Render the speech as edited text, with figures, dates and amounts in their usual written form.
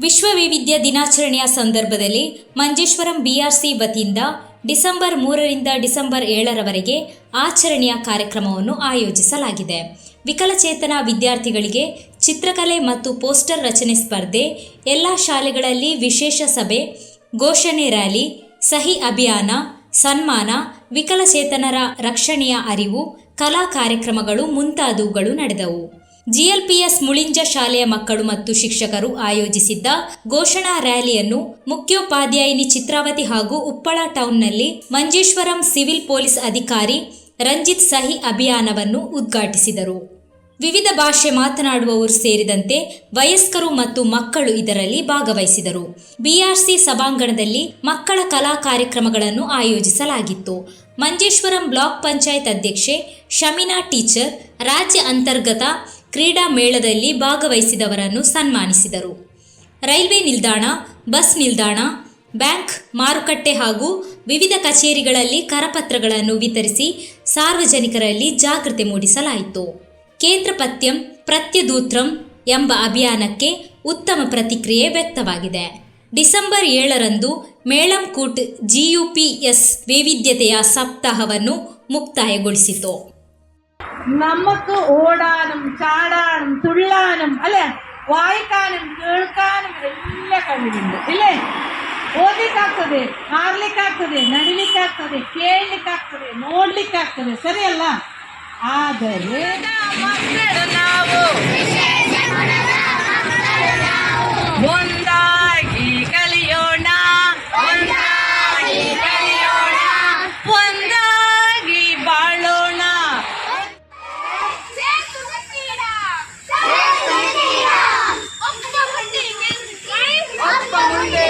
ವಿಶ್ವ ವೈವಿಧ್ಯ ದಿನಾಚರಣೆಯ ಸಂದರ್ಭದಲ್ಲಿ ಮಂಜೇಶ್ವರಂ ಬಿಆರ್ಸಿ ವತಿಯಿಂದ ಡಿಸೆಂಬರ್ 3ರಿಂದ ಡಿಸೆಂಬರ್ 7ರವರೆಗೆ ಆಚರಣೆಯ ಕಾರ್ಯಕ್ರಮವನ್ನು ಆಯೋಜಿಸಲಾಗಿದೆ. ವಿಕಲಚೇತನ ವಿದ್ಯಾರ್ಥಿಗಳಿಗೆ ಚಿತ್ರಕಲೆ ಮತ್ತು ಪೋಸ್ಟರ್ ರಚನೆ ಸ್ಪರ್ಧೆ, ಎಲ್ಲ ಶಾಲೆಗಳಲ್ಲಿ ವಿಶೇಷ ಸಭೆ, ಘೋಷಣೆ ರ್ಯಾಲಿ, ಸಹಿ ಅಭಿಯಾನ, ಸನ್ಮಾನ, ವಿಕಲಚೇತನರ ರಕ್ಷಣೆಯ ಅರಿವು, ಕಲಾ ಕಾರ್ಯಕ್ರಮಗಳು ಮುಂತಾದವುಗಳು ನಡೆದವು. ಜಿಎಲ್ಪಿಎಸ್ ಮುಳಿಂಜ ಶಾಲೆಯ ಮಕ್ಕಳು ಮತ್ತು ಶಿಕ್ಷಕರು ಆಯೋಜಿಸಿದ್ದ ಘೋಷಣಾ ರ್ಯಾಲಿಯನ್ನು ಮುಖ್ಯೋಪಾಧ್ಯಾಯಿನಿ ಚಿತ್ರಾವತಿ ಹಾಗೂ ಉಪ್ಪಳ ಟೌನ್ನಲ್ಲಿ ಮಂಜೇಶ್ವರಂ ಸಿವಿಲ್ ಪೊಲೀಸ್ ಅಧಿಕಾರಿ ರಂಜಿತ್ ಸಹಿ ಅಭಿಯಾನವನ್ನು ಉದ್ಘಾಟಿಸಿದರು. ವಿವಿಧ ಭಾಷೆ ಮಾತನಾಡುವವರು ಸೇರಿದಂತೆ ವಯಸ್ಕರು ಮತ್ತು ಮಕ್ಕಳು ಇದರಲ್ಲಿ ಭಾಗವಹಿಸಿದರು. ಬಿಆರ್ಸಿ ಸಭಾಂಗಣದಲ್ಲಿ ಮಕ್ಕಳ ಕಲಾ ಕಾರ್ಯಕ್ರಮಗಳನ್ನು ಆಯೋಜಿಸಲಾಗಿತ್ತು. ಮಂಜೇಶ್ವರಂ ಬ್ಲಾಕ್ ಪಂಚಾಯತ್ ಅಧ್ಯಕ್ಷೆ ಶಮೀನಾ ಟೀಚರ್ ರಾಜ್ಯ ಅಂತರ್ಗತ ಕ್ರೀಡಾ ಮೇಳದಲ್ಲಿ ಭಾಗವಹಿಸಿದವರನ್ನು ಸನ್ಮಾನಿಸಿದರು. ರೈಲ್ವೆ ನಿಲ್ದಾಣ, ಬಸ್ ನಿಲ್ದಾಣ, ಬ್ಯಾಂಕ್, ಮಾರುಕಟ್ಟೆ ಹಾಗೂ ವಿವಿಧ ಕಚೇರಿಗಳಲ್ಲಿ ಕರಪತ್ರಗಳನ್ನು ವಿತರಿಸಿ ಸಾರ್ವಜನಿಕರಲ್ಲಿ ಜಾಗೃತಿ ಮೂಡಿಸಲಾಯಿತು. ಕೇಂದ್ರ ಪಥ್ಯಂ ಪ್ರತ್ಯದೂತ್ರಂ ಎಂಬ ಅಭಿಯಾನಕ್ಕೆ ಉತ್ತಮ ಪ್ರತಿಕ್ರಿಯೆ ವ್ಯಕ್ತವಾಗಿದೆ. ಡಿಸೆಂಬರ್ 7ರಂದು ಮೇಳಂಕೂಟ್ ಜಿಯುಪಿಎಸ್ വൈവിധ്യತೆಯ സപ്താഹವನ್ನು മുക്തായಗೊಳಿಸಿತು. നമുക്ക് ഓടാനും ചാടാനും തുള്ളാനും അല്ലെ, വായിക്കാനും കേൾക്കാനും എല്ലാ കഴിവുണ്ട് ഇല്ലേ? ಓದಲಿಕ್ಕಾಗ್ತದೆ, ಹಾರ್ಲಿಕ್ಕಾಗ್ತದೆ, ನಡಿಲಿಕ್ಕಾಗ್ತದೆ, ಕೇಳಲಿಕ್ಕಾಗ್ತದೆ, ನೋಡ್ಲಿಕ್ಕಾಗ್ತದೆ, ಸರಿಯಲ್ಲ? ಆದರೆ ನಾವು ಒಂದಾಗಿ ಕಲಿಯೋಣ, ಒಂದಾಗಿ ಬಾಳೋಣ. ಒಬ್ಬ ಮುಂದೆ